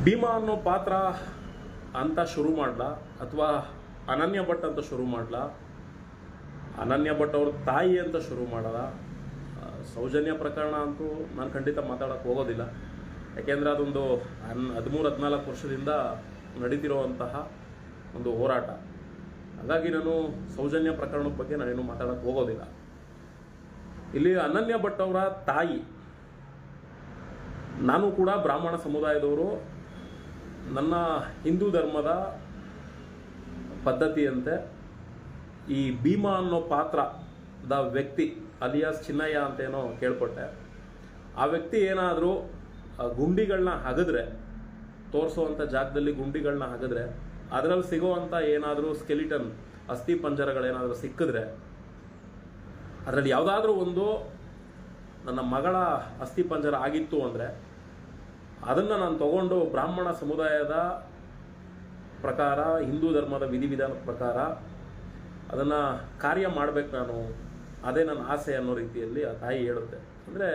ಭೀಮಾ ಅನ್ನೋ ಪಾತ್ರ ಅಂತ ಶುರು ಮಾಡಲ ಅಥವಾ ಅನನ್ಯ ಭಟ್ ಅಂತ ಶುರು ಮಾಡಲ, ಅನನ್ಯ ಭಟ್ ಅವ್ರ ತಾಯಿ ಅಂತ ಶುರು ಮಾಡಲ್ಲ. ಸೌಜನ್ಯ ಪ್ರಕರಣ ಅಂತೂ ನಾನು ಖಂಡಿತ ಮಾತಾಡೋಕ್ಕೆ ಹೋಗೋದಿಲ್ಲ. ಯಾಕೆಂದರೆ ಅದೊಂದು 13-14 ವರ್ಷದಿಂದ ನಡೀತಿರೋವಂತಹ ಒಂದು ಹೋರಾಟ. ಹಾಗಾಗಿ ನಾನು ಸೌಜನ್ಯ ಪ್ರಕರಣದ ಬಗ್ಗೆ ನಾನೇನು ಮಾತಾಡೋಕ್ಕೆ ಹೋಗೋದಿಲ್ಲ. ಇಲ್ಲಿ ಅನನ್ಯ ಭಟ್ ಅವರ ತಾಯಿ, ನಾನು ಕೂಡ ಬ್ರಾಹ್ಮಣ ಸಮುದಾಯದವರು. ನನ್ನ ಹಿಂದೂ ಧರ್ಮದ ಪದ್ಧತಿಯಂತೆ ಈ ಭೀಮಾ ಅನ್ನೋ ಪಾತ್ರದ ವ್ಯಕ್ತಿ ಅಲಿಯಾಸ್ ಚಿನ್ನಯ್ಯ ಅಂತೇನೋ ಕೇಳ್ಪಟ್ಟೆ. ಆ ವ್ಯಕ್ತಿ ಏನಾದರೂ ಗುಂಡಿಗಳನ್ನ ಹಗದ್ರೆ, ತೋರಿಸುವಂಥ ಜಾಗದಲ್ಲಿ ಗುಂಡಿಗಳನ್ನ ಹಗದ್ರೆ ಅದರಲ್ಲಿ ಸಿಗೋವಂಥ ಏನಾದರೂ ಸ್ಕೆಲಿಟನ್ ಅಸ್ಥಿ ಪಂಜರಗಳೇನಾದರೂ ಸಿಕ್ಕಿದ್ರೆ ಅದರಲ್ಲಿ ಯಾವುದಾದ್ರೂ ಒಂದು ನನ್ನ ಮಗಳ ಅಸ್ಥಿ ಪಂಜರ ಆಗಿತ್ತು ಅಂದರೆ ಅದನ್ನು ನಾನು ತಗೊಂಡು ಬ್ರಾಹ್ಮಣ ಸಮುದಾಯದ ಪ್ರಕಾರ, ಹಿಂದೂ ಧರ್ಮದ ವಿಧಿವಿಧಾನದ ಪ್ರಕಾರ ಅದನ್ನು ಕಾರ್ಯ ಮಾಡಬೇಕು ನಾನು, ಅದೇ ನನ್ನ ಆಸೆ ಅನ್ನೋ ರೀತಿಯಲ್ಲಿ ಆ ತಾಯಿ ಹೇಳುತ್ತೆ. ಅಂದರೆ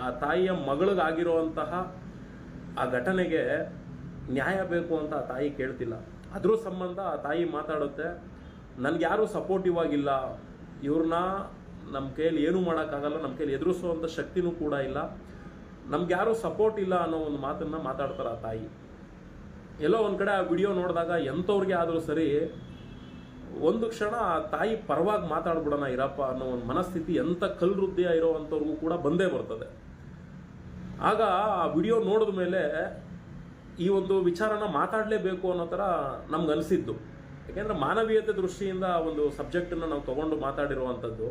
ಆ ತಾಯಿಯ ಮಗಳಿಗಾಗಿರುವಂತಹ ಆ ಘಟನೆಗೆ ನ್ಯಾಯ ಬೇಕು ಅಂತ ಆ ತಾಯಿ ಕೇಳ್ತಿಲ್ಲ. ಅದ್ರ ಸಂಬಂಧ ಆ ತಾಯಿ ಮಾತಾಡುತ್ತೆ, ನನಗೆ ಯಾರೂ ಸಪೋರ್ಟಿವ್ ಆಗಿಲ್ಲ, ಇವ್ರನ್ನ ನಮ್ಮ ಕೈಯಲ್ಲಿ ಏನೂ ಮಾಡೋಕ್ಕಾಗಲ್ಲ, ನಮ್ಮ ಕೈಯಲ್ಲಿ ಎದುರಿಸುವಂಥ ಶಕ್ತಿನೂ ಕೂಡ ಇಲ್ಲ, ನಮ್ಗೆ ಯಾರೂ ಸಪೋರ್ಟ್ ಇಲ್ಲ ಅನ್ನೋ ಒಂದು ಮಾತನ್ನು ಮಾತಾಡ್ತಾರೆ ಆ ತಾಯಿ. ಎಲ್ಲೋ ಒಂದು ಕಡೆ ಆ ವಿಡಿಯೋ ನೋಡಿದಾಗ ಎಂಥವ್ರಿಗೆ ಆದರೂ ಸರಿ ಒಂದು ಕ್ಷಣ ಆ ತಾಯಿ ಪರವಾಗಿ ಮಾತಾಡ್ಬಿಡೋಣ ಇರಪ್ಪ ಅನ್ನೋ ಒಂದು ಮನಸ್ಥಿತಿ ಎಂಥ ಕಲ್ವೃದ್ಧಿಯ ಇರೋವಂಥವ್ರಿಗೂ ಕೂಡ ಬಂದೇ ಬರ್ತದೆ. ಆಗ ಆ ವಿಡಿಯೋ ನೋಡಿದ ಮೇಲೆ ಈ ಒಂದು ವಿಚಾರನ ಮಾತಾಡಲೇಬೇಕು ಅನ್ನೋ ಥರ ನಮ್ಗೆ ಅನಿಸಿದ್ದು. ಯಾಕೆಂದರೆ ಮಾನವೀಯತೆ ದೃಷ್ಟಿಯಿಂದ ಒಂದು ಸಬ್ಜೆಕ್ಟನ್ನು ನಾವು ತೊಗೊಂಡು ಮಾತಾಡಿರುವಂಥದ್ದು.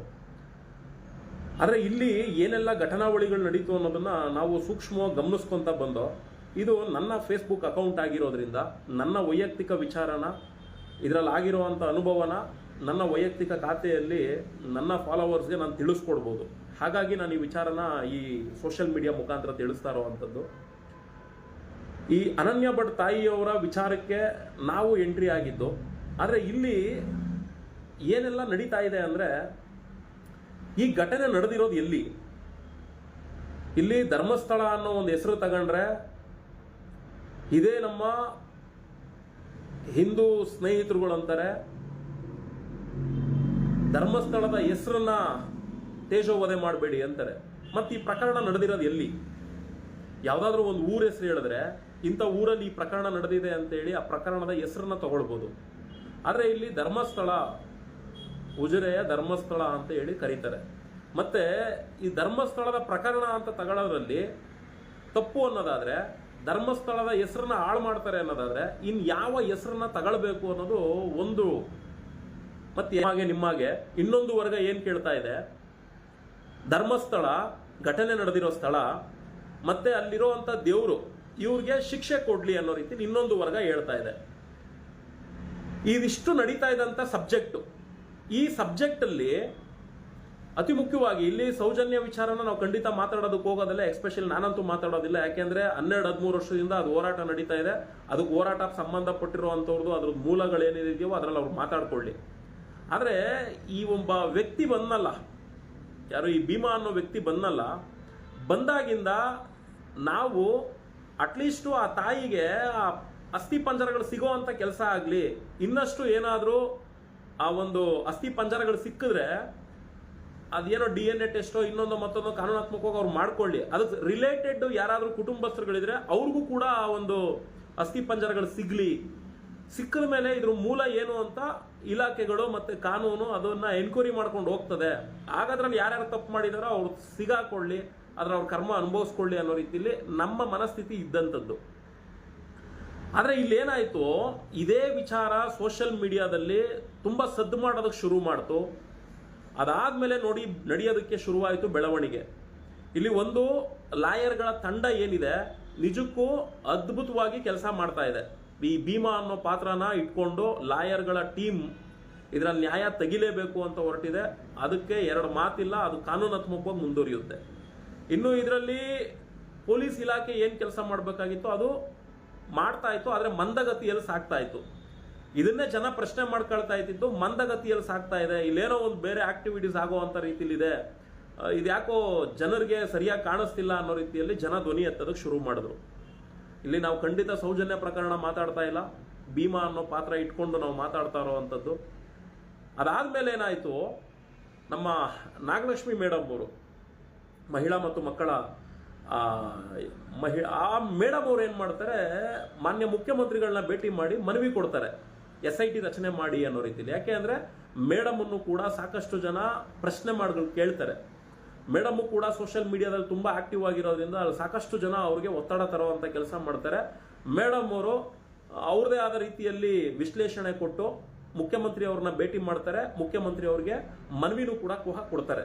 ಆದರೆ ಇಲ್ಲಿ ಏನೆಲ್ಲ ಘಟನಾವಳಿಗಳು ನಡೀತು ಅನ್ನೋದನ್ನು ನಾವು ಸೂಕ್ಷ್ಮವಾಗಿ ಗಮನಿಸ್ಕೊತ ಬಂದೋ. ಇದು ನನ್ನ ಫೇಸ್ಬುಕ್ ಅಕೌಂಟ್ ಆಗಿರೋದ್ರಿಂದ ನನ್ನ ವೈಯಕ್ತಿಕ ವಿಚಾರನ, ಇದರಲ್ಲಿ ಆಗಿರುವಂಥ ಅನುಭವನ ನನ್ನ ವೈಯಕ್ತಿಕ ಖಾತೆಯಲ್ಲಿ ನನ್ನ ಫಾಲೋವರ್ಸ್ಗೆ ನಾನು ತಿಳಿಸ್ಕೊಡ್ಬೋದು. ಹಾಗಾಗಿ ನಾನು ಈ ವಿಚಾರನ ಈ ಸೋಷಿಯಲ್ ಮೀಡಿಯಾ ಮುಖಾಂತರ ತಿಳಿಸ್ತಾ ಇರೋವಂಥದ್ದು. ಈ ಅನನ್ಯ ಭಟ್ ತಾಯಿಯವರ ವಿಚಾರಕ್ಕೆ ನಾವು ಎಂಟ್ರಿ ಆಗಿದ್ದು. ಆದರೆ ಇಲ್ಲಿ ಏನೆಲ್ಲ ನಡೀತಾ ಇದೆ ಅಂದರೆ, ಈ ಘಟನೆ ನಡೆದಿರೋದು ಎಲ್ಲಿ? ಇಲ್ಲಿ ಧರ್ಮಸ್ಥಳ ಅನ್ನೋ ಒಂದು ಹೆಸರು ತಗೊಂಡ್ರೆ ಇದೇ ನಮ್ಮ ಹಿಂದೂ ಸ್ನೇಹಿತರುಗಳು ಅಂತಾರೆ, ಧರ್ಮಸ್ಥಳದ ಹೆಸರನ್ನ ತೇಜೋವಧೆ ಮಾಡಬೇಡಿ ಅಂತಾರೆ. ಮತ್ತು ಈ ಪ್ರಕರಣ ನಡೆದಿರೋದು ಎಲ್ಲಿ? ಯಾವುದಾದ್ರೂ ಒಂದು ಊರ ಹೆಸರು ಹೇಳಿದ್ರೆ ಇಂಥ ಊರಲ್ಲಿ ಈ ಪ್ರಕರಣ ನಡೆದಿದೆ ಅಂತೇಳಿ ಆ ಪ್ರಕರಣದ ಹೆಸರನ್ನ ತಗೊಳ್ಬೋದು. ಆದರೆ ಇಲ್ಲಿ ಧರ್ಮಸ್ಥಳ, ಉಜಿರೆಯ ಧರ್ಮಸ್ಥಳ ಅಂತ ಹೇಳಿ ಕರೀತಾರೆ. ಮತ್ತೆ ಈ ಧರ್ಮಸ್ಥಳದ ಪ್ರಕರಣ ಅಂತ ತಗೊಳ್ಳೋದ್ರಲ್ಲಿ ತಪ್ಪು ಅನ್ನೋದಾದ್ರೆ, ಧರ್ಮಸ್ಥಳದ ಹೆಸರನ್ನ ಹಾಳು ಮಾಡ್ತಾರೆ ಅನ್ನೋದಾದ್ರೆ ಇನ್ ಯಾವ ಹೆಸರನ್ನ ತಗೊಳ್ಬೇಕು ಅನ್ನೋದು ಒಂದು. ಮತ್ತೆ ನಿಮ್ಮಾಗೆ ಇನ್ನೊಂದು ವರ್ಗ ಏನ್ ಕೇಳ್ತಾ ಇದೆ, ಧರ್ಮಸ್ಥಳ ಘಟನೆ ನಡೆದಿರೋ ಸ್ಥಳ ಮತ್ತೆ ಅಲ್ಲಿರುವಂತ ದೇವರು ಇವ್ರಿಗೆ ಶಿಕ್ಷೆ ಕೊಡ್ಲಿ ಅನ್ನೋ ರೀತಿ ಇನ್ನೊಂದು ವರ್ಗ ಹೇಳ್ತಾ ಇದೆ. ಇದಿಷ್ಟು ನಡೀತಾ ಇದ್ದಂತ ಸಬ್ಜೆಕ್ಟ್. ಈ ಸಬ್ಜೆಕ್ಟ್ ಅಲ್ಲಿ ಅತಿ ಮುಖ್ಯವಾಗಿ ಇಲ್ಲಿ ಸೌಜನ್ಯ ವಿಚಾರನ ನಾವು ಖಂಡಿತ ಮಾತಾಡೋದಕ್ಕೆ ಹೋಗೋದಿಲ್ಲ. ಎಸ್ಪೆಷಲಿ ನಾನಂತೂ ಮಾತಾಡೋದಿಲ್ಲ. ಯಾಕೆಂದ್ರೆ 12-13 ವರ್ಷದಿಂದ ಅದು ಹೋರಾಟ ನಡೀತಾ ಇದೆ. ಅದಕ್ಕೆ ಹೋರಾಟಕ್ಕೆ ಸಂಬಂಧಪಟ್ಟಿರುವಂಥವ್ರದ್ದು ಅದ್ರ ಮೂಲಗಳೇನಿದೆಯೋ ಅದರಲ್ಲಿ ಅವ್ರು ಮಾತಾಡ್ಕೊಳ್ಳಿ. ಆದರೆ ಈ ಒಬ್ಬ ವ್ಯಕ್ತಿ ಬಂದಲ್ಲ, ಯಾರು ಈ ಭೀಮಾ ಅನ್ನೋ ವ್ಯಕ್ತಿ ಬಂದಾಗಿಂದ ನಾವು ಅಟ್ಲೀಸ್ಟು ಆ ತಾಯಿಗೆ ಆ ಅಸ್ಥಿ ಪಂಜರಗಳು ಸಿಗೋ ಅಂತ ಕೆಲಸ ಆಗಲಿ, ಇನ್ನಷ್ಟು ಏನಾದರೂ ಆ ಒಂದು ಅಸ್ಥಿ ಪಂಜರಗಳು ಸಿಕ್ಕಿದ್ರೆ ಅದೇನೋ DNA ಟೆಸ್ಟೋ ಇನ್ನೊಂದು ಮತ್ತೊಂದು ಕಾನೂನಾತ್ಮಕವಾಗಿ ಅವ್ರು ಮಾಡ್ಕೊಳ್ಳಿ. ಅದಕ್ಕೆ ರಿಲೇಟೆಡ್ ಯಾರಾದರೂ ಕುಟುಂಬಸ್ಥರುಗಳಿದ್ರೆ ಅವ್ರಿಗೂ ಕೂಡ ಆ ಒಂದು ಅಸ್ಥಿ ಪಂಜರಗಳು ಸಿಕ್ಕಿದ ಮೇಲೆ ಇದ್ರ ಮೂಲ ಏನು ಅಂತ ಇಲಾಖೆಗಳು ಮತ್ತೆ ಕಾನೂನು ಅದನ್ನ ಎನ್ಕ್ವೈರಿ ಮಾಡ್ಕೊಂಡು ಹೋಗ್ತದೆ. ಹಾಗಾದ್ರಲ್ಲಿ ಯಾರ್ಯಾರು ತಪ್ಪು ಮಾಡಿದಾರೋ ಅವ್ರು ಸಿಗಾಕೊಳ್ಳಿ, ಅವ್ರ ಕರ್ಮ ಅನುಭವಿಸ್ಕೊಳ್ಳಿ ಅನ್ನೋ ರೀತಿಯಲ್ಲಿ ನಮ್ಮ ಮನಸ್ಥಿತಿ ಇದ್ದಂಥದ್ದು. ಆದರೆ ಇಲ್ಲೇನಾಯ್ತು, ಇದೇ ವಿಚಾರ ಸೋಷಿಯಲ್ ಮೀಡಿಯಾದಲ್ಲಿ ತುಂಬಾ ಸದ್ದು ಮಾಡೋದಕ್ಕೆ ಶುರು ಮಾಡ್ತು. ಅದಾದ್ಮೇಲೆ ನಡೆಯೋದಕ್ಕೆ ಶುರುವಾಯಿತು ಬೆಳವಣಿಗೆ. ಇಲ್ಲಿ ಒಂದು ಲಾಯರ್ಗಳ ತಂಡ ಏನಿದೆ ನಿಜಕ್ಕೂ ಅದ್ಭುತವಾಗಿ ಕೆಲಸ ಮಾಡ್ತಾ ಇದೆ. ಈ ಭೀಮಾ ಅನ್ನೋ ಪಾತ್ರನ ಇಟ್ಕೊಂಡು ಲಾಯರ್ಗಳ ಟೀಮ್ ಇದರಲ್ಲಿ ನ್ಯಾಯ ತೆಗಿಲೇಬೇಕು ಅಂತ ಹೊರಟಿದೆ. ಅದಕ್ಕೆ ಎರಡು ಮಾತಿಲ್ಲ, ಅದು ಕಾನೂನಾತ್ಮಕವಾಗಿ ಮುಂದುವರಿಯುತ್ತೆ. ಇನ್ನು ಇದರಲ್ಲಿ ಪೊಲೀಸ್ ಇಲಾಖೆ ಏನು ಕೆಲಸ ಮಾಡಬೇಕಾಗಿತ್ತು ಅದು ಮಾಡ್ತಾ ಇತ್ತು, ಆದರೆ ಮಂದಗತಿಯಲ್ಲಿ ಸಾಕ್ತಾ ಇತ್ತು. ಇದನ್ನೇ ಜನ ಪ್ರಶ್ನೆ ಮಾಡ್ಕೊಳ್ತಾ ಇದ್ದಿದ್ದು, ಮಂದಗತಿಯಲ್ಲಿ ಸಾಕ್ತಾ ಇದೆ, ಇಲ್ಲೇನೋ ಒಂದು ಬೇರೆ ಆಕ್ಟಿವಿಟೀಸ್ ಆಗುವಂಥ ರೀತಿಲಿದೆ, ಇದ್ಯಾಕೋ ಜನರಿಗೆ ಸರಿಯಾಗಿ ಕಾಣಿಸ್ತಿಲ್ಲ ಅನ್ನೋ ರೀತಿಯಲ್ಲಿ ಜನ ಧ್ವನಿ ಎತ್ತೋದಕ್ಕೆ ಶುರು ಮಾಡಿದ್ರು. ಇಲ್ಲಿ ನಾವು ಖಂಡಿತ ಸೌಜನ್ಯ ಪ್ರಕರಣ ಮಾತಾಡ್ತಾ ಇಲ್ಲ, ಭೀಮಾ ಅನ್ನೋ ಪಾತ್ರ ಇಟ್ಕೊಂಡು ನಾವು ಮಾತಾಡ್ತಾ ಇರೋವಂಥದ್ದು. ಅದಾದಮೇಲೆ ಏನಾಯಿತು, ನಮ್ಮ ನಾಗಲಕ್ಷ್ಮಿ ಮೇಡಮ್ ಅವರು ಮಹಿಳಾ ಮತ್ತು ಮಕ್ಕಳ ಆ ಮೇಡಮ್ ಅವ್ರು ಏನು ಮಾಡ್ತಾರೆ, ಮಾನ್ಯ ಮುಖ್ಯಮಂತ್ರಿಗಳನ್ನ ಭೇಟಿ ಮಾಡಿ ಮನವಿ ಕೊಡ್ತಾರೆ SIT ರಚನೆ ಮಾಡಿ ಅನ್ನೋ ರೀತಿಯಲ್ಲಿ. ಯಾಕೆ ಅಂದರೆ ಮೇಡಮನ್ನು ಕೂಡ ಸಾಕಷ್ಟು ಜನ ಪ್ರಶ್ನೆ ಮಾಡಿಗಳು ಕೇಳ್ತಾರೆ. ಮೇಡಮ್ಮು ಕೂಡ ಸೋಷಿಯಲ್ ಮೀಡಿಯಾದಲ್ಲಿ ತುಂಬ ಆಕ್ಟಿವ್ ಆಗಿರೋದ್ರಿಂದ ಅಲ್ಲಿ ಸಾಕಷ್ಟು ಜನ ಅವ್ರಿಗೆ ಒತ್ತಡ ತರುವಂಥ ಕೆಲಸ ಮಾಡ್ತಾರೆ. ಮೇಡಮ್ ಅವರು ಅವ್ರದೇ ಆದ ರೀತಿಯಲ್ಲಿ ವಿಶ್ಲೇಷಣೆ ಕೊಟ್ಟು ಮುಖ್ಯಮಂತ್ರಿ ಅವ್ರನ್ನ ಭೇಟಿ ಮಾಡ್ತಾರೆ, ಮುಖ್ಯಮಂತ್ರಿ ಅವ್ರಿಗೆ ಮನವಿನೂ ಕೂಡ ಕೊಡ್ತಾರೆ.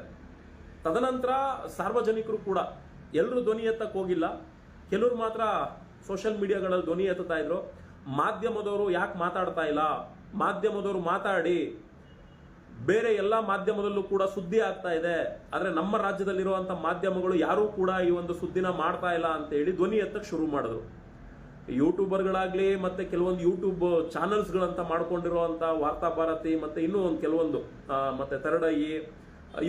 ತದನಂತರ ಸಾರ್ವಜನಿಕರು ಕೂಡ ಎಲ್ಲರೂ ಧ್ವನಿ ಎತ್ತಕ್ಕೆ ಹೋಗಿಲ್ಲ, ಕೆಲವರು ಮಾತ್ರ ಸೋಷಿಯಲ್ ಮೀಡಿಯಾಗಳಲ್ಲಿ ಧ್ವನಿ ಎತ್ತುತ್ತಾ ಇದ್ರು. ಮಾಧ್ಯಮದವರು ಯಾಕೆ ಮಾತಾಡ್ತಾ ಇಲ್ಲ, ಮಾಧ್ಯಮದವರು ಮಾತಾಡಿ, ಬೇರೆ ಎಲ್ಲ ಮಾಧ್ಯಮದಲ್ಲೂ ಕೂಡ ಸುದ್ದಿ ಆಗ್ತಾ ಇದೆ, ಆದರೆ ನಮ್ಮ ರಾಜ್ಯದಲ್ಲಿರುವಂಥ ಮಾಧ್ಯಮಗಳು ಯಾರೂ ಕೂಡ ಈ ಒಂದು ಸುದ್ದಿನ ಮಾಡ್ತಾ ಇಲ್ಲ ಅಂತ ಹೇಳಿ ಧ್ವನಿ ಎತ್ತಕ್ಕೆ ಶುರು ಮಾಡಿದ್ರು. ಯೂಟ್ಯೂಬರ್ಗಳಾಗಲಿ ಮತ್ತು ಕೆಲವೊಂದು ಯೂಟ್ಯೂಬ್ ಚಾನಲ್ಸ್ಗಳಂತ ಮಾಡ್ಕೊಂಡಿರುವಂಥ ವಾರ್ತಾ ಭಾರತಿ ಮತ್ತು ಇನ್ನೂ ಒಂದು ಕೆಲವೊಂದು ಮತ್ತು ತರಡೈ,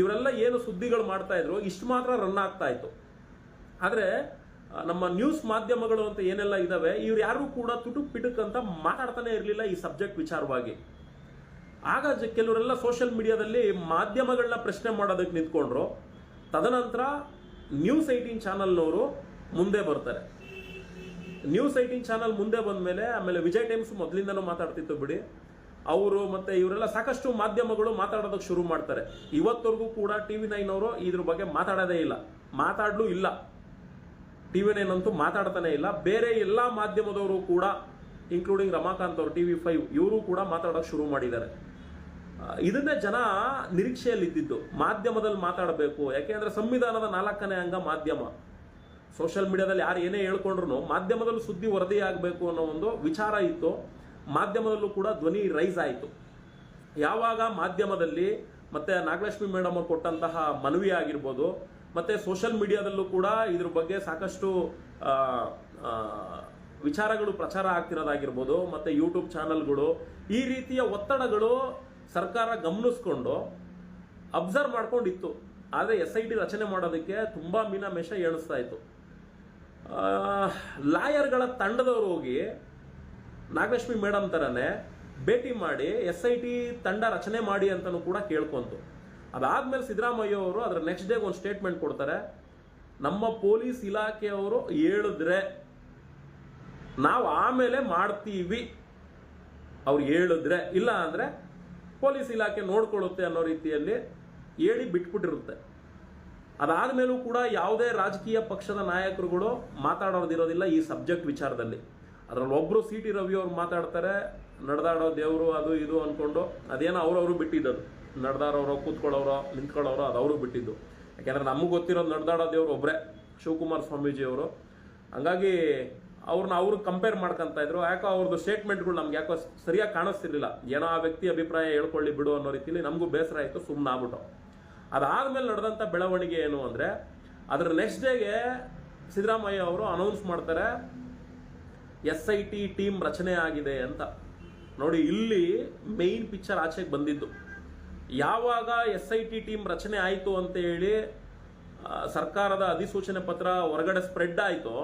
ಇವರೆಲ್ಲ ಏನು ಸುದ್ದಿಗಳು ಮಾಡ್ತಾ ಇದ್ರು ಇಷ್ಟು ಮಾತ್ರ ರನ್ ಆಗ್ತಾ ಇತ್ತು. ಆದರೆ ನಮ್ಮ ನ್ಯೂಸ್ ಮಾಧ್ಯಮಗಳು ಅಂತ ಏನೆಲ್ಲ ಇದಾವೆ, ಇವ್ರು ಯಾರು ಕೂಡ ತುಟುಕ್ ಪಿಟುಕ್ ಅಂತ ಮಾತಾಡ್ತಾನೆ ಇರಲಿಲ್ಲ ಈ ಸಬ್ಜೆಕ್ಟ್ ವಿಚಾರವಾಗಿ. ಆಗ ಕೆಲವರೆಲ್ಲ ಸೋಷಿಯಲ್ ಮೀಡಿಯಾದಲ್ಲಿ ಮಾಧ್ಯಮಗಳನ್ನ ಪ್ರಶ್ನೆ ಮಾಡೋದಕ್ಕೆ ನಿಂತ್ಕೊಂಡ್ರು. ತದನಂತರ ನ್ಯೂಸ್ 18 ಚಾನಲ್ನವರು ಮುಂದೆ ಬರ್ತಾರೆ. ನ್ಯೂಸ್ 18 ಚಾನಲ್ ಮುಂದೆ ಬಂದ ಮೇಲೆ ಆಮೇಲೆ ವಿಜಯ್ ಟೈಮ್ಸ್ ಮೊದಲಿಂದನೂ ಮಾತಾಡ್ತಿತ್ತು ಬಿಡಿ, ಅವರು ಮತ್ತೆ ಇವರೆಲ್ಲ ಸಾಕಷ್ಟು ಮಾಧ್ಯಮಗಳು ಮಾತಾಡೋದಕ್ಕೆ ಶುರು ಮಾಡ್ತಾರೆ. ಇವತ್ತವರೆಗೂ ಕೂಡ TV9 ಅವರು ಇದ್ರ ಬಗ್ಗೆ ಮಾತಾಡೋದೇ ಇಲ್ಲ, ಮಾತಾಡಲೂ ಇಲ್ಲ. TV9 ಅಂತೂ ಮಾತಾಡ್ತಾನೆ ಇಲ್ಲ. ಬೇರೆ ಎಲ್ಲ ಮಾಧ್ಯಮದವರು ಕೂಡ ಇನ್ಕ್ಲೂಡಿಂಗ್ ರಮಾಕಾಂತ್ ಅವರು TV5 ಇವರು ಕೂಡ ಮಾತಾಡೋಕೆ ಶುರು ಮಾಡಿದ್ದಾರೆ. ಇದನ್ನೇ ಜನ ನಿರೀಕ್ಷೆಯಲ್ಲಿ ಇದ್ದಿದ್ದು, ಮಾಧ್ಯಮದಲ್ಲಿ ಮಾತಾಡಬೇಕು. ಯಾಕೆಂದ್ರೆ ಸಂವಿಧಾನದ 4ನೇ ಅಂಗ ಮಾಧ್ಯಮ. ಸೋಷಿಯಲ್ ಮೀಡಿಯಾದಲ್ಲಿ ಯಾರು ಏನೇ ಹೇಳ್ಕೊಂಡ್ರು ಮಾಧ್ಯಮದಲ್ಲೂ ಸುದ್ದಿ ವರದಿ ಆಗಬೇಕು ಅನ್ನೋ ಒಂದು ವಿಚಾರ ಇತ್ತು. ಮಾಧ್ಯಮದಲ್ಲೂ ಕೂಡ ಧ್ವನಿ ರೈಸ್ ಆಯಿತು. ಯಾವಾಗ ಮಾಧ್ಯಮದಲ್ಲಿ ಮತ್ತೆ ನಾಗಲಕ್ಷ್ಮಿ ಮೇಡಮ್ ಅವರು ಕೊಟ್ಟಂತಹ ಮನವಿ ಆಗಿರ್ಬೋದು, ಮತ್ತೆ ಸೋಷಿಯಲ್ ಮೀಡಿಯಾದಲ್ಲೂ ಕೂಡ ಇದ್ರ ಬಗ್ಗೆ ಸಾಕಷ್ಟು ವಿಚಾರಗಳು ಪ್ರಚಾರ ಆಗ್ತಿರೋದಾಗಿರ್ಬೋದು, ಮತ್ತೆ ಯೂಟ್ಯೂಬ್ ಚಾನಲ್ಗಳು, ಈ ರೀತಿಯ ಒತ್ತಡಗಳು ಸರ್ಕಾರ ಗಮನಿಸ್ಕೊಂಡು ಅಬ್ಸರ್ವ್ ಮಾಡ್ಕೊಂಡಿತ್ತು. ಆದರೆ SIT ರಚನೆ ಮಾಡೋದಕ್ಕೆ ತುಂಬ ಮೀನಾಮೇಷ ಎಣಿಸ್ತಾ ಇತ್ತು. ಲಾಯರ್ಗಳ ತಂಡದವರು ಹೋಗಿ ನಾಗಲಕ್ಷ್ಮಿ ಮೇಡಮ್ ಥರನೇ ಭೇಟಿ ಮಾಡಿ SIT ತಂಡ ರಚನೆ ಮಾಡಿ ಅಂತಲೂ ಕೂಡ ಕೇಳ್ಕೊಂತು. ಅದಾದ್ಮೇಲೆ ಸಿದ್ದರಾಮಯ್ಯ ಅವರು ಅದರ ನೆಕ್ಸ್ಟ್ ಡೇಗೆ ಒಂದು ಸ್ಟೇಟ್ಮೆಂಟ್ ಕೊಡ್ತಾರೆ. ನಮ್ಮ ಪೊಲೀಸ್ ಇಲಾಖೆಯವರು ಹೇಳಿದ್ರೆ ನಾವು ಆಮೇಲೆ ಮಾಡ್ತೀವಿ, ಅವ್ರು ಹೇಳಿದ್ರೆ, ಇಲ್ಲ ಅಂದರೆ ಪೊಲೀಸ್ ಇಲಾಖೆ ನೋಡ್ಕೊಳ್ಳುತ್ತೆ ಅನ್ನೋ ರೀತಿಯಲ್ಲಿ ಹೇಳಿ ಬಿಟ್ಬಿಟ್ಟಿರುತ್ತೆ. ಅದಾದ್ಮೇಲೂ ಕೂಡ ಯಾವುದೇ ರಾಜಕೀಯ ಪಕ್ಷದ ನಾಯಕರುಗಳು ಮಾತಾಡೋದಿರೋದಿಲ್ಲ ಈ ಸಬ್ಜೆಕ್ಟ್ ವಿಚಾರದಲ್ಲಿ. ಅದರಲ್ಲಿ ಒಬ್ಬರು CT ರವಿ ಅವ್ರು ಮಾತಾಡ್ತಾರೆ, ನಡೆದಾಡೋ ದೇವರು ಅದು ಇದು ಅಂದ್ಕೊಂಡು, ಅದೇನೋ ಅವ್ರವರು ಬಿಟ್ಟಿದ್ದದು. ನಡೆದಾಡೋರು, ಕೂತ್ಕೊಳ್ಳೋರು, ನಿಂತ್ಕೊಳ್ಳೋರು ಅದು ಅವರು ಬಿಟ್ಟಿದ್ದು. ಯಾಕೆಂದರೆ ನಮಗೆ ಗೊತ್ತಿರೋದು ನಡೆದಾಡೋ ದೇವರು ಒಬ್ಬರೇ, ಶಿವಕುಮಾರ್ ಸ್ವಾಮೀಜಿ ಅವರು. ಹಂಗಾಗಿ ಅವ್ರು ಕಂಪೇರ್ ಮಾಡ್ಕೊತಾ ಇದ್ರು. ಯಾಕೋ ಅವ್ರದ್ದು ಸ್ಟೇಟ್ಮೆಂಟ್ಗಳು ನಮ್ಗೆ ಯಾಕೋ ಸರಿಯಾಗಿ ಕಾಣಿಸ್ತಿರ್ಲಿಲ್ಲ. ಏನೋ ಆ ವ್ಯಕ್ತಿ ಅಭಿಪ್ರಾಯ ಹೇಳ್ಕೊಳ್ಳಿ ಬಿಡು ಅನ್ನೋ ರೀತಿಯಲ್ಲಿ ನಮಗೂ ಬೇಸರ ಆಯಿತು, ಸುಮ್ಮನೆ ಆಗ್ಬಿಟ್ಟು. ಅದಾದಮೇಲೆ ನಡೆದಂಥ ಬೆಳವಣಿಗೆ ಏನು ಅಂದರೆ, ಅದರ ನೆಕ್ಸ್ಟ್ ಡೇಗೆ ಸಿದ್ದರಾಮಯ್ಯ ಅವರು ಅನೌನ್ಸ್ ಮಾಡ್ತಾರೆ SIT ಟೀಮ್ ರಚನೆ ಆಗಿದೆ ಅಂತ. ನೋಡಿ, ಇಲ್ಲಿ ಮೇಯ್ನ್ ಪಿಕ್ಚರ್ ಆಚೆಗೆ ಬಂದಿದ್ದು. ಯಾವಾಗ SIT ಟೀಮ್ ರಚನೆ ಆಯಿತು ಅಂತ ಹೇಳಿ ಸರ್ಕಾರದ ಅಧಿಸೂಚನೆ ಪತ್ರ ಹೊರಗಡೆ ಸ್ಪ್ರೆಡ್ ಆಯಿತು,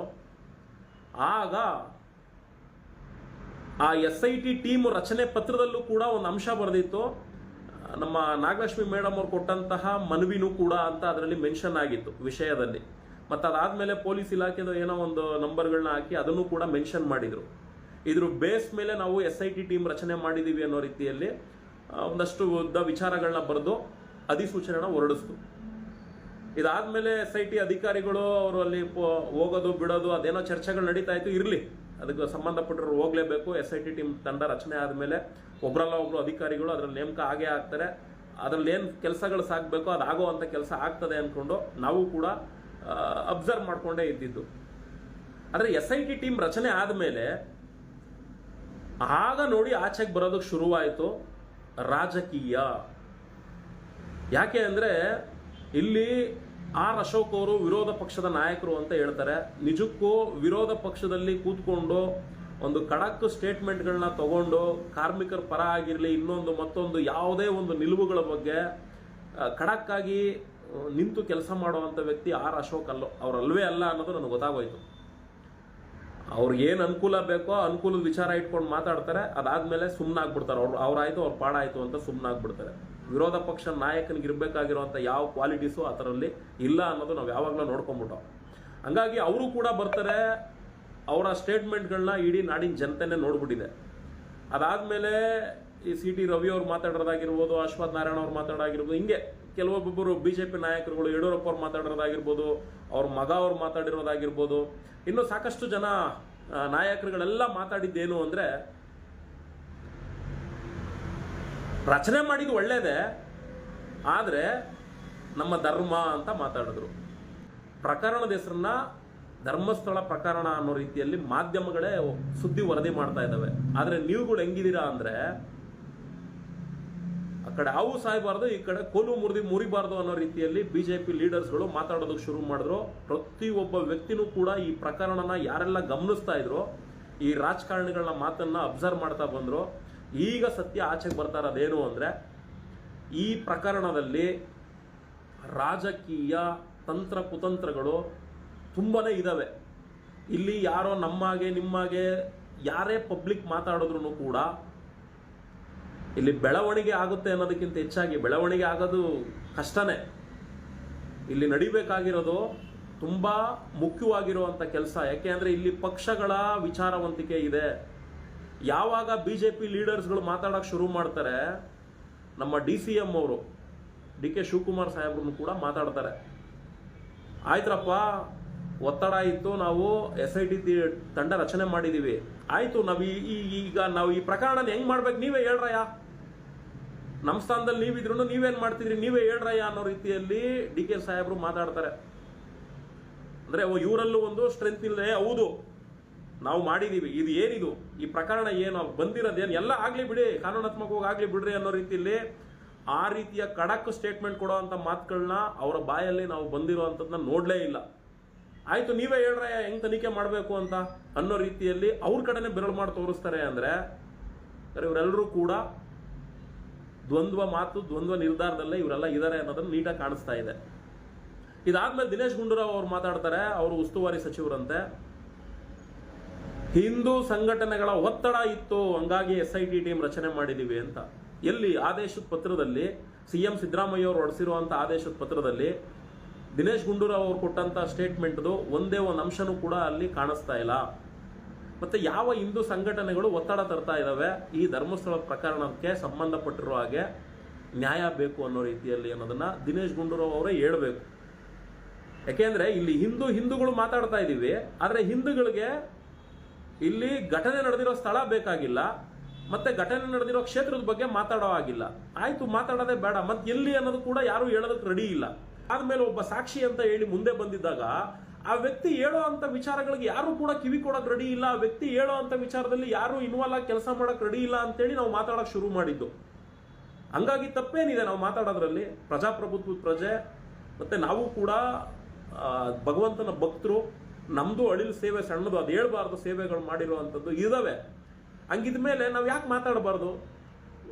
ಆಗ ಆ SIT ಟೀಮ್ ರಚನೆ ಪತ್ರದಲ್ಲೂ ಕೂಡ ಒಂದು ಅಂಶ ಬರೆದಿತ್ತು, ನಮ್ಮ ನಾಗಲಕ್ಷ್ಮಿ ಮೇಡಮ್ ಅವ್ರು ಕೊಟ್ಟಂತಹ ಮನವಿನೂ ಕೂಡ ಅಂತ ಅದರಲ್ಲಿ ಮೆನ್ಷನ್ ಆಗಿತ್ತು ವಿಷಯದಲ್ಲಿ. ಮತ್ತು ಅದಾದಮೇಲೆ ಪೊಲೀಸ್ ಇಲಾಖೆದು ಏನೋ ಒಂದು ನಂಬರ್ಗಳನ್ನ ಹಾಕಿ ಅದನ್ನು ಕೂಡ ಮೆನ್ಷನ್ ಮಾಡಿದರು. ಇದ್ರ ಬೇಸ್ ಮೇಲೆ ನಾವು SIT ಟೀಮ್ ರಚನೆ ಮಾಡಿದ್ದೀವಿ ಅನ್ನೋ ರೀತಿಯಲ್ಲಿ ಒಂದಷ್ಟು ವಿಚಾರಗಳನ್ನ ಬರೆದು ಅಧಿಸೂಚನೆನ ಹೊರಡಿಸ್ತು. ಇದಾದಮೇಲೆ SIT ಅಧಿಕಾರಿಗಳು ಅವರು ಅಲ್ಲಿ ಹೋಗೋದು ಬಿಡೋದು ಅದೇನೋ ಚರ್ಚೆಗಳು ನಡೀತಾ ಇತ್ತು. ಇರಲಿ, ಅದಕ್ಕೆ ಸಂಬಂಧಪಟ್ಟರು ಹೋಗಲೇಬೇಕು. SIT ಟೀಮ್ ತಂಡ ರಚನೆ ಆದಮೇಲೆ ಒಬ್ಬರಲ್ಲ ಒಬ್ಬರು ಅಧಿಕಾರಿಗಳು ಅದರಲ್ಲಿ ನೇಮಕ ಆಗೇ ಆಗ್ತಾರೆ. ಅದರಲ್ಲಿ ಏನು ಕೆಲಸಗಳು ಸಾಗಬೇಕು ಅದಾಗೋ ಅಂಥ ಕೆಲಸ ಆಗ್ತದೆ ಅಂದ್ಕೊಂಡು ನಾವು ಕೂಡ ಅಬ್ಸರ್ವ್ ಮಾಡಿಕೊಂಡೇ ಇದ್ದಿದ್ದು. ಆದರೆ SIT ಟೀಮ್ ರಚನೆ ಆದಮೇಲೆ ಆಗ ನೋಡಿ ಆಚೆಗೆ ಬರೋದಕ್ಕೆ ಶುರುವಾಯಿತು ರಾಜಕೀಯ. ಯಾಕೆ ಅಂದರೆ ಇಲ್ಲಿ ಆರ್ ಅಶೋಕ್ ಅವರು ವಿರೋಧ ಪಕ್ಷದ ನಾಯಕರು ಅಂತ ಹೇಳ್ತಾರೆ. ನಿಜಕ್ಕೂ ವಿರೋಧ ಪಕ್ಷದಲ್ಲಿ ಕೂತ್ಕೊಂಡು ಒಂದು ಖಡಕ್ ಸ್ಟೇಟ್ಮೆಂಟ್ಗಳನ್ನ ತಗೊಂಡು ಕಾರ್ಮಿಕರ ಪರ ಆಗಿರಲಿ ಇನ್ನೊಂದು ಮತ್ತೊಂದು ಯಾವುದೇ ಒಂದು ನಿಲುವುಗಳ ಬಗ್ಗೆ ಖಡಕ್ ಆಗಿ ನಿಂತು ಕೆಲಸ ಮಾಡುವಂಥ ವ್ಯಕ್ತಿ ಆರ್ ಅಶೋಕ್ ಅವರಲ್ವೇ ಅಲ್ಲ ಅನ್ನೋದು ನನಗೆ ಗೊತ್ತಾಗೋಯ್ತು. ಅವ್ರಿಗೆ ಏನು ಅನುಕೂಲ ಬೇಕೋ ಅನುಕೂಲದ ವಿಚಾರ ಇಟ್ಕೊಂಡು ಮಾತಾಡ್ತಾರೆ, ಅದಾದ್ಮೇಲೆ ಸುಮ್ಮನಾಗ್ಬಿಡ್ತಾರೆ. ಅವ್ರಾಯ್ತು ಅವ್ರ ಪಾಡಾಯ್ತು ಅಂತ ಸುಮ್ಮನಾಗ್ಬಿಡ್ತಾರೆ. ವಿರೋಧ ಪಕ್ಷ ನಾಯಕನಿಗೆ ಇರಬೇಕಾಗಿರುವಂಥ ಯಾವ ಕ್ವಾಲಿಟೀಸು ಅದರಲ್ಲಿ ಇಲ್ಲ ಅನ್ನೋದು ನಾವು ಯಾವಾಗಲೂ ನೋಡ್ಕೊಂಬಿಟ್ಟು. ಹಂಗಾಗಿ ಅವರು ಕೂಡ ಬರ್ತಾರೆ, ಅವರ ಸ್ಟೇಟ್ಮೆಂಟ್ಗಳನ್ನ ಇಡೀ ನಾಡಿನ ಜನತೆನೇ ನೋಡ್ಬಿಟ್ಟಿದೆ. ಅದಾದಮೇಲೆ ಈ ಸಿ ಟಿ ರವಿ ಅವ್ರು ಮಾತಾಡೋದಾಗಿರ್ಬೋದು, ಅಶ್ವಥ್ ನಾರಾಯಣ ಅವ್ರು ಮಾತಾಡೋದಾಗಿರ್ಬೋದು, ಹಿಂಗೆ ಕೆಲವೊಬ್ಬರು BJP ನಾಯಕರುಗಳು, ಯಡಿಯೂರಪ್ಪ ಅವ್ರು ಮಾತಾಡಿರೋದಾಗಿರ್ಬೋದು, ಅವ್ರ ಮಗ ಅವ್ರು ಮಾತಾಡಿರೋದಾಗಿರ್ಬೋದು, ಇನ್ನು ಸಾಕಷ್ಟು ಜನ ನಾಯಕರುಗಳೆಲ್ಲ ಮಾತಾಡಿದ್ದೇನು ಅಂದರೆ, ರಚನೆ ಮಾಡಿದ್ದು ಒಳ್ಳೇದೇ, ಆದರೆ ನಮ್ಮ ಧರ್ಮ ಅಂತ ಮಾತಾಡಿದ್ರು. ಪ್ರಕರಣದ ಹೆಸರನ್ನ ಧರ್ಮಸ್ಥಳ ಪ್ರಕರಣ ಅನ್ನೋ ರೀತಿಯಲ್ಲಿ ಮಾಧ್ಯಮಗಳೇ ಸುದ್ದಿ ವರದಿ ಮಾಡ್ತಾ ಇದ್ದಾವೆ. ಆದರೆ ನೀವುಗಳು ಹೆಂಗಿದ್ದೀರಾ ಅಂದರೆ, ಆ ಕಡೆ ಹಾವು ಸಾಯಬಾರ್ದು, ಈ ಕಡೆ ಕೋಲು ಮುರಿಬಾರ್ದು ಅನ್ನೋ ರೀತಿಯಲ್ಲಿ BJP ಲೀಡರ್ಸ್ಗಳು ಮಾತಾಡೋದಕ್ಕೆ ಶುರು ಮಾಡಿದ್ರು. ಪ್ರತಿಯೊಬ್ಬ ವ್ಯಕ್ತಿನೂ ಕೂಡ ಈ ಪ್ರಕರಣನ ಯಾರೆಲ್ಲ ಗಮನಿಸ್ತಾ ಇದ್ರು, ಈ ರಾಜಕಾರಣಿಗಳನ್ನ ಮಾತನ್ನ ಅಬ್ಸರ್ವ್ ಮಾಡ್ತಾ ಬಂದ್ರು. ಈಗ ಸತ್ಯ ಆಚೆಗೆ ಬರ್ತಾ ಇರೋದೇನು ಅಂದರೆ, ಈ ಪ್ರಕರಣದಲ್ಲಿ ರಾಜಕೀಯ ತಂತ್ರ ಕುತಂತ್ರಗಳು ತುಂಬಾನೇ ಇದ್ದಾವೆ. ಇಲ್ಲಿ ಯಾರೋ ನಮ್ಮಾಗೆ ನಿಮ್ಮಾಗೆ ಯಾರೇ ಪಬ್ಲಿಕ್ ಮಾತಾಡಿದ್ರು ಕೂಡ ಇಲ್ಲಿ ಬೆಳವಣಿಗೆ ಆಗುತ್ತೆ ಅನ್ನೋದಕ್ಕಿಂತ ಹೆಚ್ಚಾಗಿ ಬೆಳವಣಿಗೆ ಆಗೋದು ಕಷ್ಟನೇ. ಇಲ್ಲಿ ನಡಿಬೇಕಾಗಿರೋದು ತುಂಬಾ ಮುಖ್ಯವಾಗಿರುವಂಥ ಕೆಲಸ. ಯಾಕೆ ಅಂದರೆ ಇಲ್ಲಿ ಪಕ್ಷಗಳ ವಿಚಾರವಂತಿಕೆ ಇದೆ. ಯಾವಾಗ BJP ಲೀಡರ್ಸ್ಗಳು ಮಾತಾಡೋಕೆ ಶುರು ಮಾಡ್ತಾರೆ, ನಮ್ಮ DCM ಅವರು DK ಶಿವಕುಮಾರ್ ಸಾಹೇಬ್ರನ್ನು ಕೂಡ ಮಾತಾಡ್ತಾರೆ. ಆಯ್ತ್ರಪ್ಪ, ಒತ್ತಡ ಇತ್ತು, ನಾವು SIT ತಂಡ ರಚನೆ ಮಾಡಿದ್ದೀವಿ, ಆಯಿತು, ಈಗ ನಾವು ಈ ಪ್ರಕರಣ ಹೆಂಗೆ ಮಾಡ್ಬೇಕು ನೀವೇ ಹೇಳ್ರಯ್ಯ, ನಮ್ಮ ಸ್ಥಾನದಲ್ಲಿ ನೀವಿದ್ರು ನೀವೇನು ಮಾಡ್ತಿದ್ರಿ ನೀವೇ ಹೇಳ್ರಯ್ಯ ಅನ್ನೋ ರೀತಿಯಲ್ಲಿ DK ಸಾಹೇಬ್ರು ಮಾತಾಡ್ತಾರೆ. ಅಂದರೆ ಇವರಲ್ಲೂ ಒಂದು ಸ್ಟ್ರೆಂತ್ ಇಲ್ಲ. ಹೌದು, ನಾವು ಮಾಡಿದ್ದೀವಿ, ಇದು ಏನಿದು, ಈ ಪ್ರಕರಣ ಏನು, ಬಂದಿರೋದೇನು, ಎಲ್ಲ ಆಗಲಿ ಬಿಡಿ, ಕಾನೂನಾತ್ಮಕವಾಗಿ ಆಗಲಿ ಬಿಡ್ರಿ ಅನ್ನೋ ರೀತಿಯಲ್ಲಿ ಆ ರೀತಿಯ ಖಡಕ್ ಸ್ಟೇಟ್ಮೆಂಟ್ ಕೊಡೋವಂಥ ಮಾತುಗಳನ್ನ ಅವರ ಬಾಯಲ್ಲಿ ನಾವು ಬಂದಿರೋವಂಥದ್ದನ್ನ ನೋಡಲೇ ಇಲ್ಲ. ಆಯಿತು, ನೀವೇ ಹೇಳ್ರಯ್ಯ ಹೆಂಗೆ ತನಿಖೆ ಮಾಡಬೇಕು ಅಂತ ಅನ್ನೋ ರೀತಿಯಲ್ಲಿ ಅವ್ರ ಕಡೆನೇ ಬೆರಳು ಮಾಡಿ ತೋರಿಸ್ತಾರೆ. ಅಂದರೆ ಇವರೆಲ್ಲರೂ ಕೂಡ ದ್ವಂದ್ವ ಮಾತು, ದ್ವಂದ್ವ ನಿರ್ಧಾರದಲ್ಲೇ ಇವರೆಲ್ಲ ಇದ್ದಾರೆ ಅನ್ನೋದನ್ನು ನೀಟಾಗಿ ಕಾಣಿಸ್ತಾ ಇದೆ. ಇದಾದ್ಮೇಲೆ ದಿನೇಶ್ ಗುಂಡೂರಾವ್ ಅವ್ರು ಮಾತಾಡ್ತಾರೆ. ಅವರು ಉಸ್ತುವಾರಿ ಸಚಿವರಂತೆ. ಹಿಂದೂ ಸಂಘಟನೆಗಳ ಒತ್ತಡ ಇತ್ತು, ಹಂಗಾಗಿ SIT ಟೀಮ್ ರಚನೆ ಮಾಡಿದೀವಿ ಅಂತ. ಎಲ್ಲಿ ಆದೇಶದ ಪತ್ರದಲ್ಲಿ, CM ಸಿದ್ದರಾಮಯ್ಯ ಅವರು ಹೊರಡಿಸಿರುವಂಥ ಆದೇಶದ ಪತ್ರದಲ್ಲಿ ದಿನೇಶ್ ಗುಂಡೂರಾವ್ ಅವರು ಕೊಟ್ಟಂತ ಸ್ಟೇಟ್ಮೆಂಟ್ದು ಒಂದೇ ಒಂದು ಅಂಶನೂ ಕೂಡ ಅಲ್ಲಿ ಕಾಣಿಸ್ತಾ ಇಲ್ಲ. ಮತ್ತೆ ಯಾವ ಹಿಂದೂ ಸಂಘಟನೆಗಳು ಒತ್ತಡ ತರ್ತಾ ಇದ್ದಾವೆ ಈ ಧರ್ಮಸ್ಥಳ ಪ್ರಕರಣಕ್ಕೆ ಸಂಬಂಧಪಟ್ಟಿರೋ ಹಾಗೆ ನ್ಯಾಯ ಬೇಕು ಅನ್ನೋ ರೀತಿಯಲ್ಲಿ ಅನ್ನೋದನ್ನ ದಿನೇಶ್ ಗುಂಡೂರಾವ್ ಅವರೇ ಹೇಳಬೇಕು. ಯಾಕೆಂದ್ರೆ ಇಲ್ಲಿ ಹಿಂದೂಗಳು ಮಾತಾಡ್ತಾ ಇದ್ದೀವಿ, ಆದರೆ ಹಿಂದೂಗಳಿಗೆ ಇಲ್ಲಿ ಘಟನೆ ನಡೆದಿರೋ ಸ್ಥಳ ಬೇಕಾಗಿಲ್ಲ, ಮತ್ತೆ ಘಟನೆ ನಡೆದಿರೋ ಕ್ಷೇತ್ರದ ಬಗ್ಗೆ ಮಾತಾಡೋ ಆಗಿಲ್ಲ. ಆಯ್ತು, ಮಾತಾಡೋದೇ ಬೇಡ, ಮತ್ತೆ ಎಲ್ಲಿ ಅನ್ನೋದು ಕೂಡ ಯಾರು ಹೇಳೋದಕ್ಕೆ ರೆಡಿ ಇಲ್ಲ. ಆದ್ಮೇಲೆ ಒಬ್ಬ ಸಾಕ್ಷಿ ಅಂತ ಹೇಳಿ ಮುಂದೆ ಬಂದಿದ್ದಾಗ ಆ ವ್ಯಕ್ತಿ ಹೇಳೋ ಅಂತ ವಿಚಾರಗಳಿಗೆ ಯಾರು ಕೂಡ ಕಿವಿ ಕೊಡೋಕೆ ರೆಡಿ ಇಲ್ಲ, ಆ ವ್ಯಕ್ತಿ ಹೇಳೋ ಅಂತ ವಿಚಾರದಲ್ಲಿ ಯಾರು ಇನ್ವಾಲ್ವ್ ಆಗಿ ಕೆಲಸ ಮಾಡೋಕೆ ರೆಡಿ ಇಲ್ಲ ಅಂತೇಳಿ ನಾವು ಮಾತಾಡೋಕೆ ಶುರು ಮಾಡಿದ್ದು. ಹಂಗಾಗಿ ತಪ್ಪೇನಿದೆ ನಾವು ಮಾತಾಡೋದ್ರಲ್ಲಿ? ಪ್ರಜಾಪ್ರಭುತ್ವದ ಪ್ರಜೆ, ಮತ್ತೆ ನಾವು ಕೂಡ ಭಗವಂತನ ಭಕ್ತರು, ನಮ್ದು ಅಳಿಲ್ ಸೇವೆ ಸಣ್ಣದು, ಅದು ಹೇಳ್ಬಾರ್ದು ಸೇವೆಗಳು ಮಾಡಿರುವಂಥದ್ದು ಇದಾವೆ. ಹಂಗಿದ್ಮೇಲೆ ನಾವು ಯಾಕೆ ಮಾತಾಡಬಾರ್ದು?